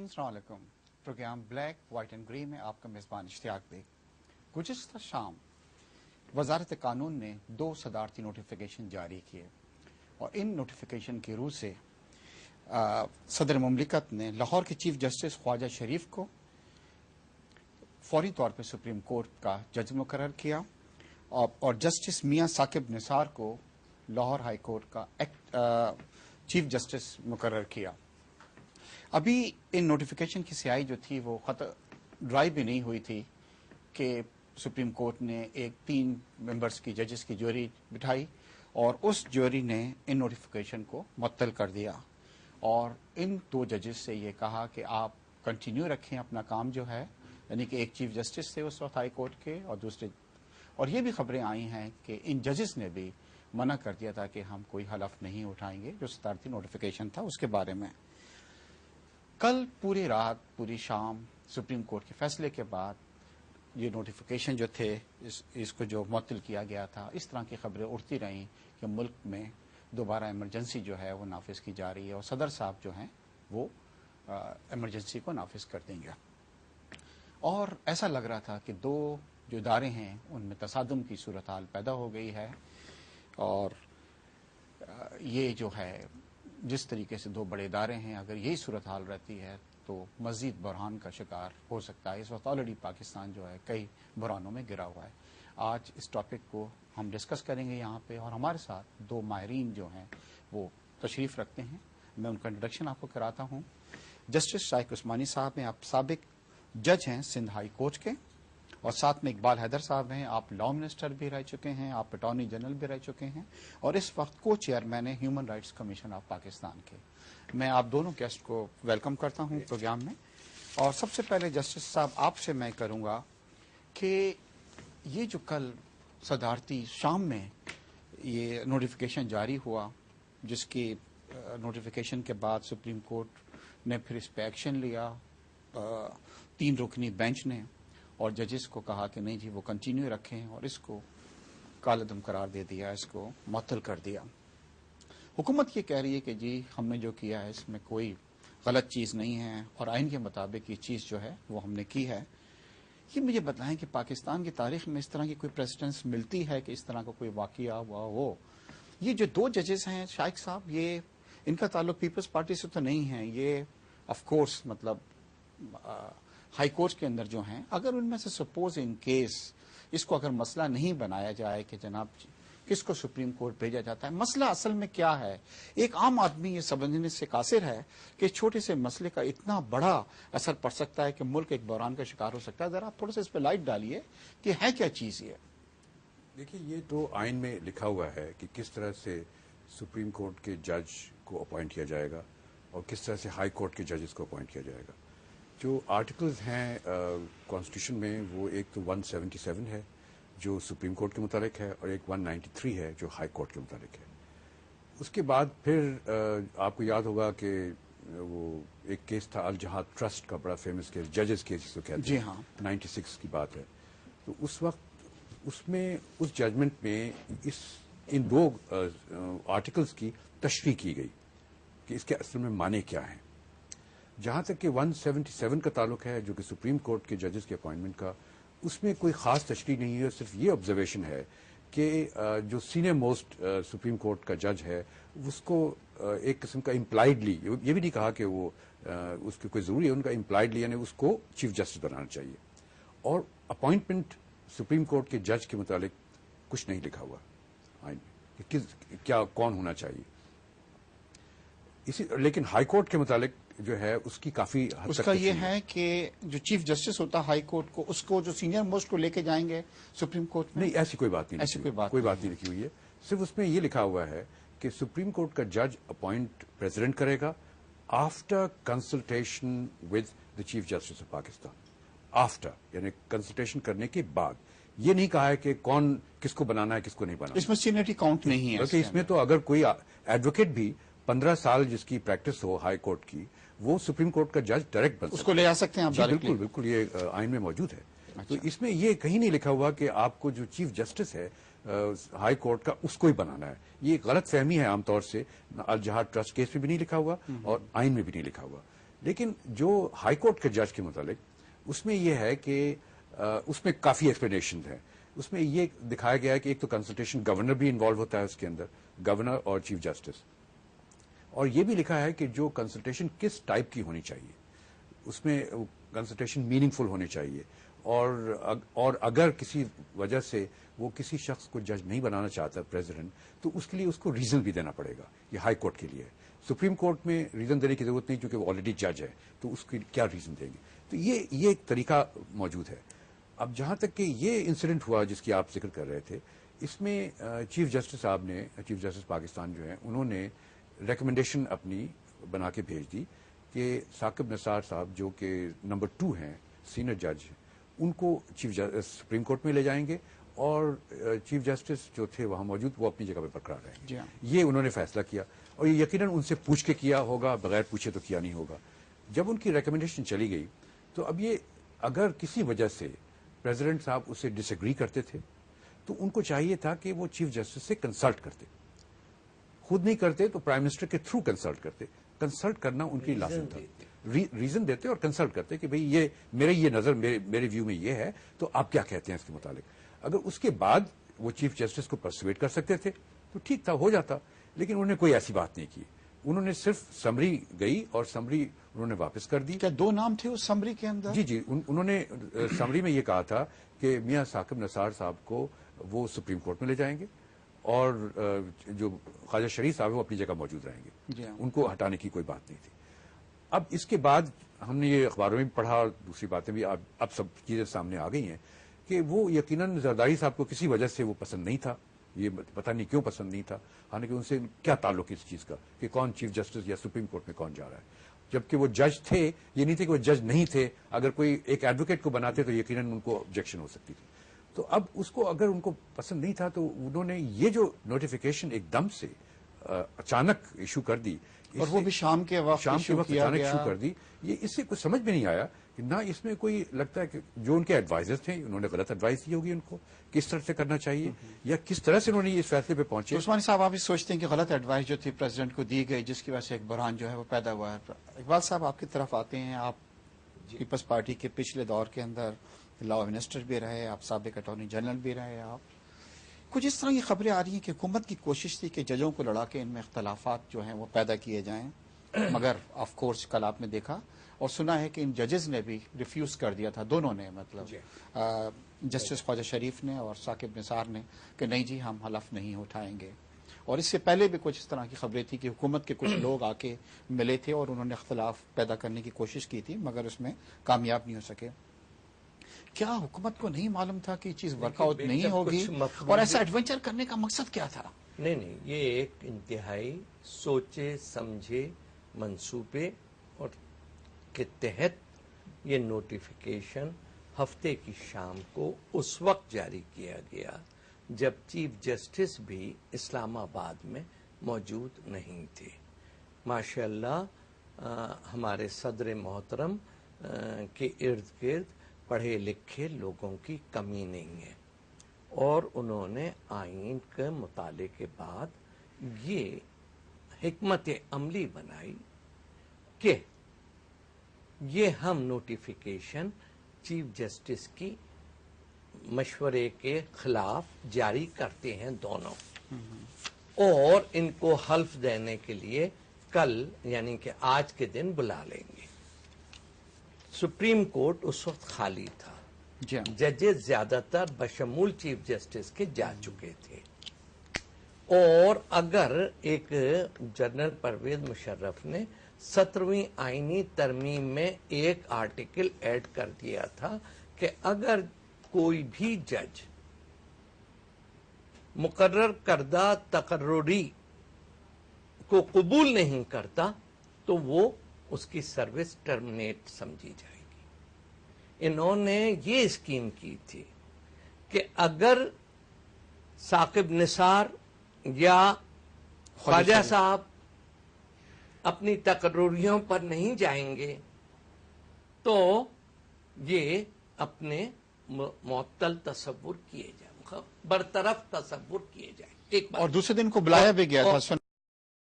سامعین السلام علیکم. پروگرام بلیک وائٹ اینڈ گرے میں آپ کا میزبان اشتیاق بیگ. گزشتہ شام وزارت قانون نے 2 صدارتی نوٹیفیکیشن جاری کیے اور ان نوٹیفیکیشن کی روح سے صدر مملکت نے لاہور کے چیف جسٹس خواجہ شریف کو فوری طور پہ سپریم کورٹ کا جج مقرر کیا اور جسٹس میاں ثاقب نثار کو لاہور ہائی کورٹ کا چیف جسٹس مقرر کیا. ابھی ان نوٹیفیکیشن کی سیاہی جو تھی وہ ڈرائی بھی نہیں ہوئی تھی کہ سپریم کورٹ نے ایک 3 ممبرز کی ججز کی جوری بٹھائی اور اس جوری نے ان نوٹیفیکیشن کو معطل کر دیا اور ان 2 ججز سے یہ کہا کہ آپ کنٹینیو رکھیں اپنا کام جو ہے, یعنی کہ ایک چیف جسٹس تھے اس وقت ہائی کورٹ کے اور دوسرے, اور یہ بھی خبریں آئی ہیں کہ ان ججز نے بھی منع کر دیا تھا کہ ہم کوئی حلف نہیں اٹھائیں گے جو صدارتی نوٹیفیکیشن تھا اس کے بارے میں. کل پوری رات پوری شام سپریم کورٹ کے فیصلے کے بعد یہ نوٹیفیکیشن جو تھے اس کو جو معطل کیا گیا تھا, اس طرح کی خبریں اڑتی رہیں کہ ملک میں دوبارہ ایمرجنسی جو ہے وہ نافذ کی جا رہی ہے اور صدر صاحب جو ہیں وہ ایمرجنسی کو نافذ کر دیں گے. اور ایسا لگ رہا تھا کہ 2 جو ادارے ہیں ان میں تصادم کی صورتحال پیدا ہو گئی ہے اور یہ جو ہے جس طریقے سے 2 بڑے ادارے ہیں, اگر یہی صورتحال رہتی ہے تو مزید بحران کا شکار ہو سکتا ہے. اس وقت آلریڈی پاکستان جو ہے کئی بحرانوں میں گرا ہوا ہے. آج اس ٹاپک کو ہم ڈسکس کریں گے یہاں پہ اور ہمارے ساتھ 2 ماہرین جو ہیں وہ تشریف رکھتے ہیں. میں ان کا انٹروڈکشن آپ کو کراتا ہوں. جسٹس شائق عثمانی صاحب ہیں, آپ سابق جج ہیں سندھ ہائی کورٹ کے, اور ساتھ میں اقبال حیدر صاحب ہیں, آپ لا منسٹر بھی رہ چکے ہیں, آپ اٹارنی جنرل بھی رہ چکے ہیں اور اس وقت کو چیئرمین ہیں human rights commission of Pakistan کے. میں آپ دونوں گیسٹ کو ویلکم کرتا ہوں پروگرام میں. اور سب سے پہلے جسٹس صاحب آپ سے میں کروں گا کہ یہ جو کل صدارتی شام میں یہ نوٹیفیکیشن جاری ہوا, جس کی نوٹیفیکیشن کے بعد سپریم کورٹ نے پھر اس پہ ایکشن لیا, 3 رکنی بینچ نے, اور ججز کو کہا کہ نہیں جی وہ کنٹینیو رکھیں اور اس کو کالعدم قرار دے دیا, اس کو معطل کر دیا. حکومت یہ کہہ رہی ہے کہ جی ہم نے جو کیا ہے اس میں کوئی غلط چیز نہیں ہے اور آئین کے مطابق یہ چیز جو ہے وہ ہم نے کی ہے. یہ مجھے بتائیں کہ پاکستان کی تاریخ میں اس طرح کی کوئی پریسیڈنس ملتی ہے کہ اس طرح کا کوئی واقعہ ہوا ہو؟ یہ جو 2 ججز ہیں شائق صاحب, یہ ان کا تعلق پیپلز پارٹی سے تو نہیں ہے, یہ آف کورس مطلب ہائی کورٹ کے اندر جو ہیں, اگر ان میں سے سپوز ان کیس اس کو اگر مسئلہ نہیں بنایا جائے کہ جناب کس کو سپریم کورٹ بھیجا جاتا ہے, مسئلہ اصل میں کیا ہے؟ ایک عام آدمی یہ سمجھنے سے قاصر ہے کہ چھوٹے سے مسئلے کا اتنا بڑا اثر پڑ سکتا ہے کہ ملک ایک بحران کا شکار ہو سکتا ہے. ذرا آپ تھوڑا سا اس پہ لائٹ ڈالیے کہ ہے کیا چیز یہ. دیکھیے, یہ تو آئین میں لکھا ہوا ہے کہ کس طرح سے سپریم کورٹ کے جج کو اپوائنٹ کیا جائے گا اور کس طرح سے ہائی کورٹ کے ججز کو اپوائنٹ کیا جائے گا. جو آرٹیکلز ہیں کانسٹیٹیوشن میں وہ ایک تو 177 ہے جو سپریم کورٹ کے متعلق ہے اور ایک 193 ہے جو ہائی کورٹ کے متعلق ہے. اس کے بعد پھر آپ کو یاد ہوگا کہ وہ ایک کیس تھا الجہاد ٹرسٹ کا, بڑا فیمس کیس, ججز کیس جو کہتے ہیں, جی ہاں 96 کی بات ہے. تو اس وقت اس میں اس ججمنٹ میں ان 2 آرٹیکلز کی تشریح کی گئی کہ اس کے اصل میں معنی کیا ہیں. جہاں تک کہ 177 کا تعلق ہے جو کہ سپریم کورٹ کے ججز کے اپوائنٹمنٹ کا, اس میں کوئی خاص تشریح نہیں ہے, صرف یہ آبزرویشن ہے کہ جو سینئر موسٹ سپریم کورٹ کا جج ہے اس کو ایک قسم کا امپلائڈلی, یہ بھی نہیں کہا کہ وہ اس کی کوئی ضروری ہے, ان کا امپلائڈلی یعنی اس کو چیف جسٹس بنانا چاہیے. اور اپوائنٹمنٹ سپریم کورٹ کے جج کے متعلق کچھ نہیں لکھا ہوا آئین میں کہ کیا کون ہونا چاہیے. لیکن ہائی کورٹ کے متعلق جو ہے اس کی کافی حد اس تک کا یہ ہے کہ جو چیف جسٹس ہوتا ہے ہائی کورٹ کو, اس کو جو سینئر موسٹ کو لے کے جائیں گے سپریم کورٹ میں. نہیں, ایسی کوئی بات نہیں, ایسی کوئی بات نہیں لکھی ہوئی ہے. صرف اس میں یہ لکھا ہوا ہے کہ سپریم کورٹ کا جج اپوائنٹ پریزیڈنٹ کرے گا after consultation with the chief justice of Pakistan. After یعنی کنسلٹیشن کرنے کے بعد. یہ نہیں کہا ہے کہ کون کس کو بنانا ہے کس کو نہیں بنانا. اس میں سینئرٹی کاؤنٹ نہیں ہے, بلکہ اس میں تو اگر کوئی ایڈوکیٹ بھی 15 سال جس کی پریکٹس ہو ہائی کورٹ کی, وہ سپریم کورٹ کا جج ڈائریکٹ بن سکتا ہے. اس کو لے آ سکتے ہیں آپ. بالکل بالکل, یہ آئین میں موجود ہے. تو اس میں یہ کہیں نہیں لکھا ہوا کہ آپ کو جو چیف جسٹس ہے ہائی کورٹ کا اس کو ہی بنانا ہے. یہ غلط فہمی ہے عام طور سے, الجہاد ٹرسٹ کیس میں بھی نہیں لکھا ہوا اور آئین میں بھی نہیں لکھا ہوا. لیکن جو ہائی کورٹ کے جج کے متعلق اس میں یہ ہے کہ اس میں کافی ایکسپلینیشن ہے. اس میں یہ دکھایا گیا ہے کہ ایک تو کنسلٹیشن گورنر بھی انوالو ہوتا ہے اس کے اندر, گورنر اور چیف جسٹس, اور یہ بھی لکھا ہے کہ جو کنسلٹیشن کس ٹائپ کی ہونی چاہیے, اس میں کنسلٹیشن میننگ فل ہونی چاہیے, اور اگر کسی وجہ سے وہ کسی شخص کو جج نہیں بنانا چاہتا پریزیڈنٹ, تو اس کے لیے اس کو ریزن بھی دینا پڑے گا. یہ ہائی کورٹ کے لیے. سپریم کورٹ میں ریزن دینے کی ضرورت نہیں کیونکہ وہ آلریڈی جج ہے, تو اس کی کیا ریزن دیں گے. تو یہ ایک طریقہ موجود ہے. اب جہاں تک کہ یہ انسیڈنٹ ہوا جس کی آپ ذکر کر رہے تھے, اس میں چیف جسٹس صاحب نے, چیف جسٹس پاکستان جو ہیں, انہوں نے ریکمنڈیشن اپنی بنا کے بھیج دی کہ ثاقب نثار صاحب جو کہ نمبر 2 ہیں, سینئر جج, ان کو سپریم کورٹ میں لے جائیں گے, اور چیف جسٹس جو تھے وہاں موجود وہ اپنی جگہ پہ برقرار رہیں گے. یہ انہوں نے فیصلہ کیا, اور یہ یقیناً ان سے پوچھ کے کیا ہوگا, بغیر پوچھے تو کیا نہیں ہوگا. جب ان کی ریکمنڈیشن چلی گئی تو اب یہ اگر کسی وجہ سے پریزیڈنٹ صاحب اسے ڈس ایگری کرتے تھے تو ان کو چاہیے تھا کہ وہ چیف جسٹس سے کنسلٹ کرتے, خود نہیں کرتے تو پرائم منسٹر کے تھرو کنسلٹ کرتے. کنسلٹ کرنا ان کی لازم تھا, ریزن دیتے اور کنسلٹ کرتے کہ بھئی یہ نظر میرے ویو میں یہ ہے, تو آپ کیا کہتے ہیں اس کے متعلق. اگر اس کے بعد وہ چیف جسٹس کو پرسویٹ کر سکتے تھے تو ٹھیک تھا, ہو جاتا, لیکن انہوں نے کوئی ایسی بات نہیں کی. انہوں نے صرف سمری گئی اور سمری انہوں نے واپس کر دی. کیا 2 نام تھے اس سمری کے اندر؟ جی, انہوں نے سمری میں یہ کہا تھا کہ میاں ثاقب نثار صاحب کو وہ سپریم کورٹ میں لے جائیں گے, اور جو خواجہ شریف صاحب ہے وہ اپنی جگہ موجود رہیں گے, ان کو ہٹانے کی کوئی بات نہیں تھی. اب اس کے بعد ہم نے یہ اخباروں میں بھی پڑھا, اور دوسری باتیں بھی اب سب چیزیں سامنے آ گئی ہیں کہ وہ یقیناً زرداری صاحب کو کسی وجہ سے وہ پسند نہیں تھا. یہ پتہ نہیں کیوں پسند نہیں تھا, حالانکہ ان سے کیا تعلق اس چیز کا کہ کون چیف جسٹس یا سپریم کورٹ میں کون جا رہا ہے. جبکہ وہ جج تھے, یہ نہیں تھے کہ وہ جج نہیں تھے. اگر کوئی ایک ایڈوکیٹ کو بناتے تو یقیناً ان کو آبجیکشن ہو سکتی تھی. تو اب اس کو اگر ان کو پسند نہیں تھا تو انہوں نے یہ جو نوٹیفیکیشن ایک دم سے اچانک ایشو کر دی, اور وہ بھی شام کے وقت اچانک ایشو کر دی, یہ اس سے کچھ سمجھ میں نہیں آیا. نہ اس میں کوئی لگتا ہے کہ جو ان کے ایڈوائزر تھے انہوں نے غلط ایڈوائز دی ہوگی ان کو کس طرح سے کرنا چاہیے, یا کس طرح سے انہوں نے اس فیصلے پہ پہنچے. عثمانی صاحب, آپ سوچتے ہیں کہ غلط ایڈوائز جو تھی پریزیڈنٹ کو دی گئی, جس کی وجہ سے ایک بحران جو ہے وہ پیدا ہوا ہے. اقبال صاحب, آپ کی طرف آتے ہیں. آپ پیپلز پارٹی کے پچھلے دور کے اندر لا منسٹر بھی رہے, آپ سابق اٹارنی جنرل بھی رہے. آپ کچھ اس طرح کی خبریں آ رہی ہیں کہ حکومت کی کوشش تھی کہ ججوں کو لڑا کے ان میں اختلافات جو ہیں وہ پیدا کیے جائیں, مگر آف کورس کل آپ نے دیکھا اور سنا ہے کہ ان ججز نے بھی ریفیوز کر دیا تھا, دونوں نے, مطلب جسٹس خواجہ شریف نے اور ثاقب نثار نے, کہ نہیں جی ہم حلف نہیں اٹھائیں گے. اور اس سے پہلے بھی کچھ اس طرح کی خبریں تھی کہ حکومت کے کچھ لوگ آ کے ملے تھے اور انہوں نے اختلاف پیدا کرنے کی کوشش کی تھی, مگر اس میں کامیاب نہیں ہو سکے. کیا حکومت کو نہیں معلوم تھا کہ یہ چیز ورک آؤٹ نہیں ہوگی, اور ایسا ایڈونچر کرنے کا مقصد کیا تھا؟ نہیں, یہ ایک انتہائی سوچے سمجھے منصوبے اور کے تحت یہ نوٹیفیکیشن ہفتے کی شام کو اس وقت جاری کیا گیا جب چیف جسٹس بھی اسلام آباد میں موجود نہیں تھے. ماشاءاللہ ہمارے صدر محترم کے ارد گرد پڑھے لکھے لوگوں کی کمی نہیں ہے, اور انہوں نے آئین کے مطالعے کے بعد یہ حکمت عملی بنائی کہ یہ ہم نوٹیفیکیشن چیف جسٹس کی مشورے کے خلاف جاری کرتے ہیں دونوں, اور ان کو حلف دینے کے لیے کل یعنی کہ آج کے دن بلا لیں گے. سپریم کورٹ اس وقت خالی تھا, ججز زیادہ تر بشمول چیف جسٹس کے جا چکے تھے, اور اگر ایک جنرل پرویز مشرف نے 17ویں آئینی ترمیم میں ایک آرٹیکل ایڈ کر دیا تھا کہ اگر کوئی بھی جج مقرر کردہ تقرری کو قبول نہیں کرتا تو وہ اس کی سروس ٹرمینیٹ سمجھی جائے گی. انہوں نے یہ اسکیم کی تھی کہ اگر ثاقب نثار یا خواجہ صاحب اپنی تقرریوں پر نہیں جائیں گے تو یہ اپنے معطل تصور کیے جائیں, برطرف تصور کیے جائیں. اور دوسرے دن کو بلایا بھی گیا تھا.